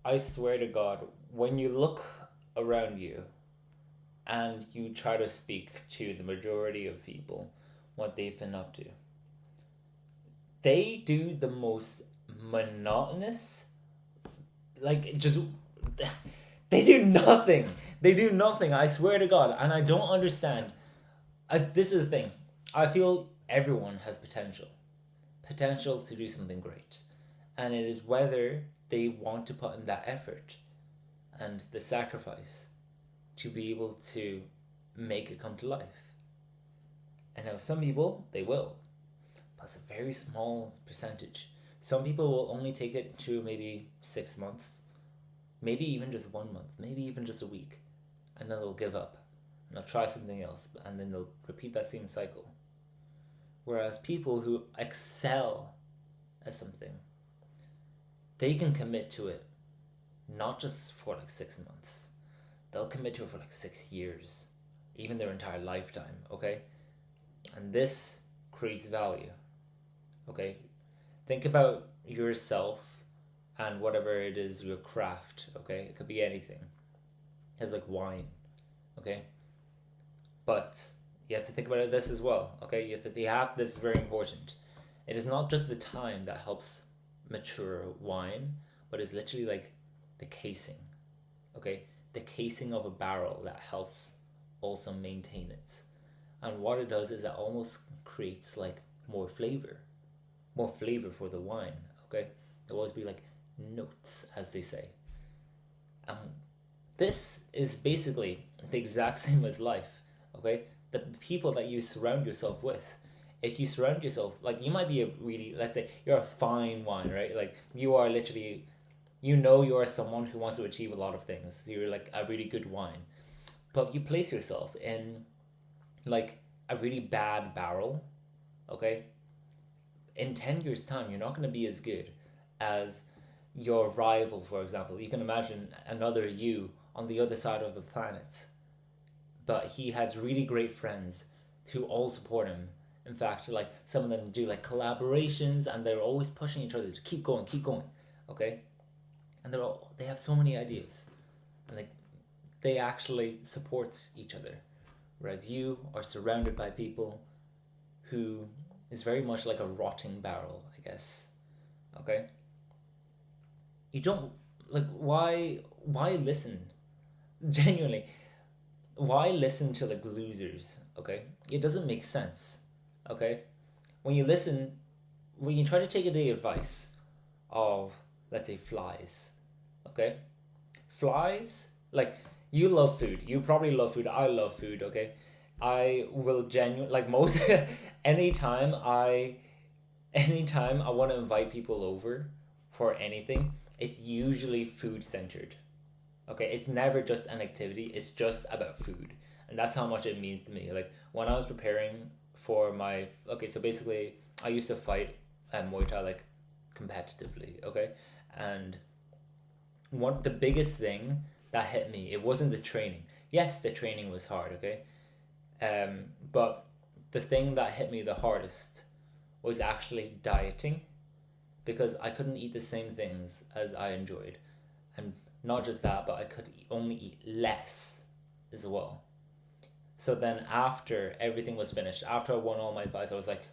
I swear to God, when you look around you and you try to speak to the majority of people what they've been up to, they do the most monotonous, like, just they do nothing. They do nothing. I swear to God, and I don't understand. This is the thing. I feel everyone has potential to do something great, and it is whether they want to put in that effort and the sacrifice to be able to make it come to life. And now some people they will, but it's a very small percentage. Some people will only take it to maybe 6 months, maybe even just 1 month, maybe even just a week, and then they'll give up and they'll try something else, and then they'll repeat that same cycle. Whereas people who excel at something, they can commit to it not just for like 6 months, they'll commit to it for like 6 years, even their entire lifetime, okay? And this creates value, okay? Think about yourself and whatever it is, your craft, okay? It could be anything. It's like wine, okay? But you have to think about this as well, okay? You have this is very important. It is not just the time that helps mature wine, but it's literally like the casing, okay? The casing of a barrel that helps also maintain it. And what it does is it almost creates like more flavor for the wine, okay? There will always be like notes, as they say. Um, this is basically the exact same with life, okay? The people that you surround yourself with. If you surround yourself, like you might be a really, let's say you're a fine wine, right? Like you are literally, you are someone who wants to achieve a lot of things. You're like a really good wine. But if you place yourself in like a really bad barrel, okay, in 10 years' time, you're not going to be as good as your rival, for example. You can imagine another you on the other side of the planet, but he has really great friends who all support him. In fact, like some of them do like collaborations, and they're always pushing each other to keep going, okay? And they have so many ideas, and they actually support each other, whereas you are surrounded by people who is very much like a rotting barrel, I guess. Okay, you don't like why listen genuinely, why listen to like losers, okay? It doesn't make sense, okay? When you listen, when you try to take the advice of, let's say, flies, okay? Flies, like, you love food, you probably love food, I love food, okay? I will genuinely, like, most anytime I anytime I want to invite people over for anything, it's usually food centered. Okay, it's never just an activity, it's just about food. And that's how much it means to me. Like when I was preparing for my, okay, so basically I used to fight Muay Thai like competitively, okay? And the biggest thing that hit me, it wasn't the training. Yes, the training was hard, okay? But the thing that hit me the hardest was actually dieting, because I couldn't eat the same things as I enjoyed. And not just that, but I could only eat less as well. So then after everything was finished, after I won all my fights, I was like,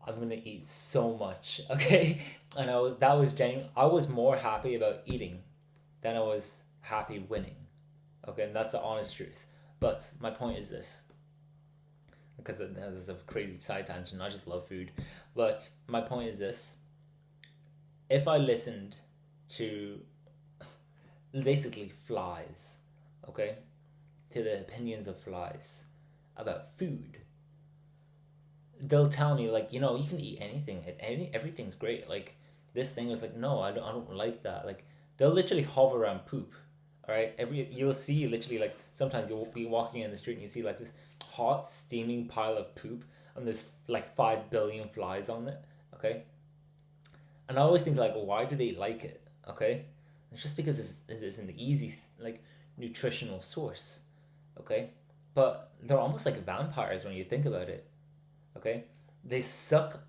I'm gonna eat so much, okay? And that was genuine. I was more happy about eating than I was happy winning. Okay, and that's the honest truth. But my point is this, because this is a crazy side tangent. I just love food. But my point is this: if I listened to basically flies, okay, to the opinions of flies about food, they'll tell me like, you can eat anything. Everything's great. Like this thing is like, no, I don't like that. Like they'll literally hover around poop. All right, you'll see literally like sometimes you'll be walking in the street and you see like this hot steaming pile of poop, and there's like 5 billion flies on it. Okay, and I always think like, why do they like it? Okay, it's just because it's an easy like nutritional source. Okay, but they're almost like vampires when you think about it. Okay, they suck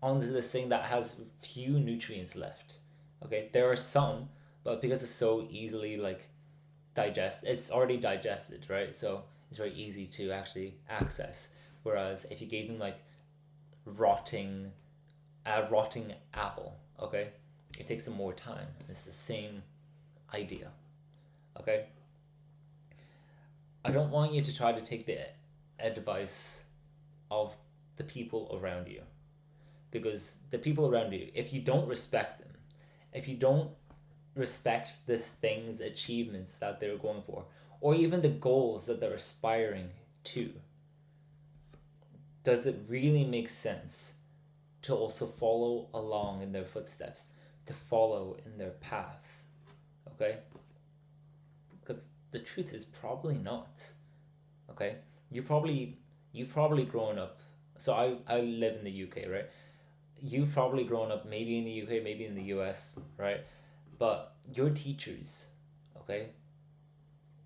onto this thing that has few nutrients left. Okay, there are some but because it's so easily like it's already digested, right? So it's very easy to actually access. Whereas if you gave them like rotting a rotting apple, okay, it takes them more time. It's the same idea, okay. I don't want you to try to take the advice of the people around you, because the people around you, if you don't respect them, if you don't respect the things, achievements that they're going for, or even the goals that they're aspiring to, does it really make sense to also follow along in their footsteps, to follow in their path? Okay? Because the truth is probably not. Okay? You've probably grown up. So I live in the UK, right? You've probably grown up maybe in the UK, maybe in the US, right? But your teachers, okay,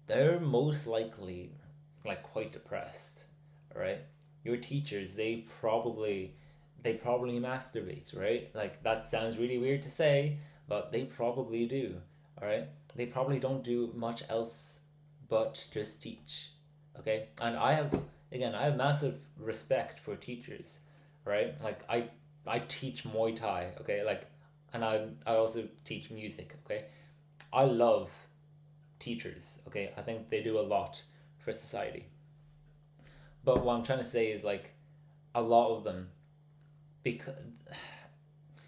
they're most likely like quite depressed, right? Your teachers, they probably masturbate, right? Like that sounds really weird to say, but they probably do, all right? They probably don't do much else but just teach, okay? And I have massive respect for teachers, right? Like I teach Muay Thai, okay? Like, and I also teach music, okay? I love teachers, okay? I think they do a lot for society. But what I'm trying to say is like a lot of them, because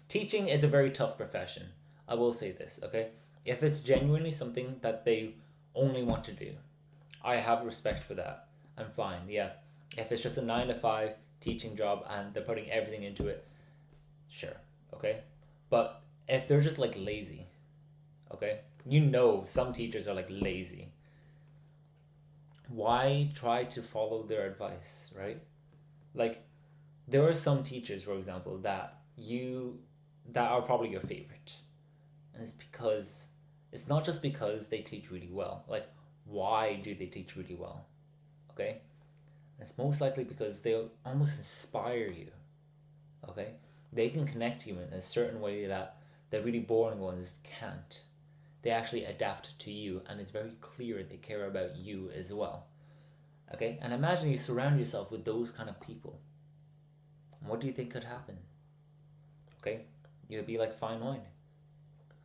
teaching is a very tough profession. I will say this, okay? If it's genuinely something that they only want to do, I have respect for that. I'm fine, yeah. If it's just a 9 to 5 teaching job and they're putting everything into it, sure, okay? But if they're just like lazy, okay? Some teachers are like lazy. Why try to follow their advice, right? Like, there are some teachers, for example, that are probably your favorite. And it's not just because they teach really well. Like, why do they teach really well? Okay? It's most likely because they almost inspire you. Okay? They can connect you in a certain way that the really boring ones can't. They actually adapt to you, and it's very clear they care about you as well. Okay? And imagine you surround yourself with those kind of people. What do you think could happen? Okay? You'll be like fine wine.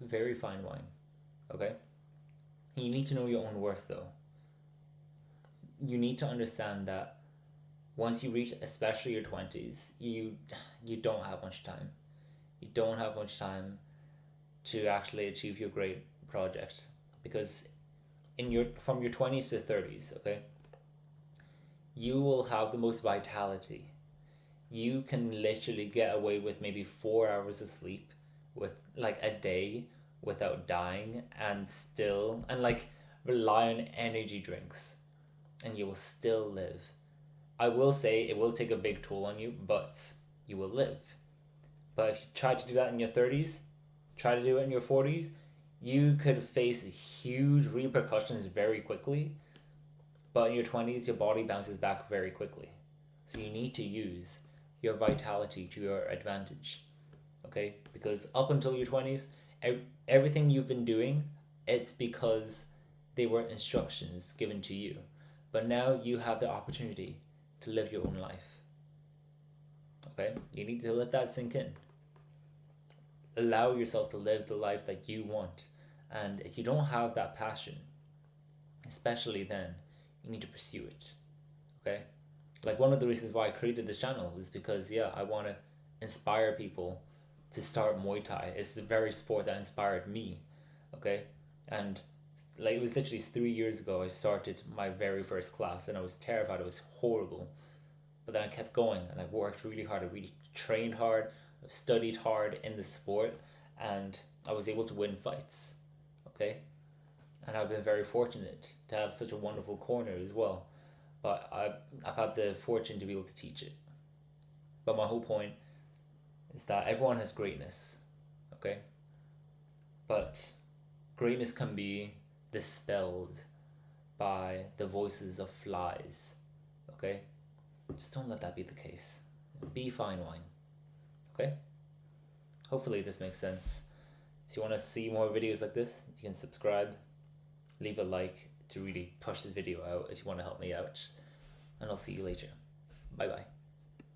Very fine wine. Okay? You need to know your own worth though. You need to understand that once you reach especially your 20s, you don't have much time. You don't have much time to actually achieve your great project, because in your from your 20s to 30s, okay, you will have the most vitality. You can literally get away with maybe 4 hours of sleep with like a day without dying, and like rely on energy drinks, and you will still live. I will say it will take a big toll on you, but you will live. But if you try to do that in your 30s, try to do it in your 40s, you could face huge repercussions very quickly. But in your 20s, your body bounces back very quickly. So you need to use your vitality to your advantage. Okay? Because up until your 20s, everything you've been doing, it's because they were instructions given to you. But now you have the opportunity to live your own life. Okay? You need to let that sink in. Allow yourself to live the life that you want. And if you don't have that passion, especially then, you need to pursue it. Okay? Like, one of the reasons why I created this channel is because, yeah, I want to inspire people to start Muay Thai. It's the very sport that inspired me. Okay? And like, it was literally 3 years ago I started my very first class, and I was terrified. It was horrible. But then I kept going, and I worked really hard. I really trained hard. I studied hard in the sport, and I was able to win fights. Okay? And I've been very fortunate to have such a wonderful corner as well. But I've had the fortune to be able to teach it. But my whole point is that everyone has greatness. Okay? But greatness can be dispelled by the voices of flies. Okay? Just don't let that be the case. Be fine wine. Okay? Hopefully this makes sense. If you want to see more videos like this, you can subscribe, leave a like to really push the video out if you want to help me out. And I'll see you later. Bye bye.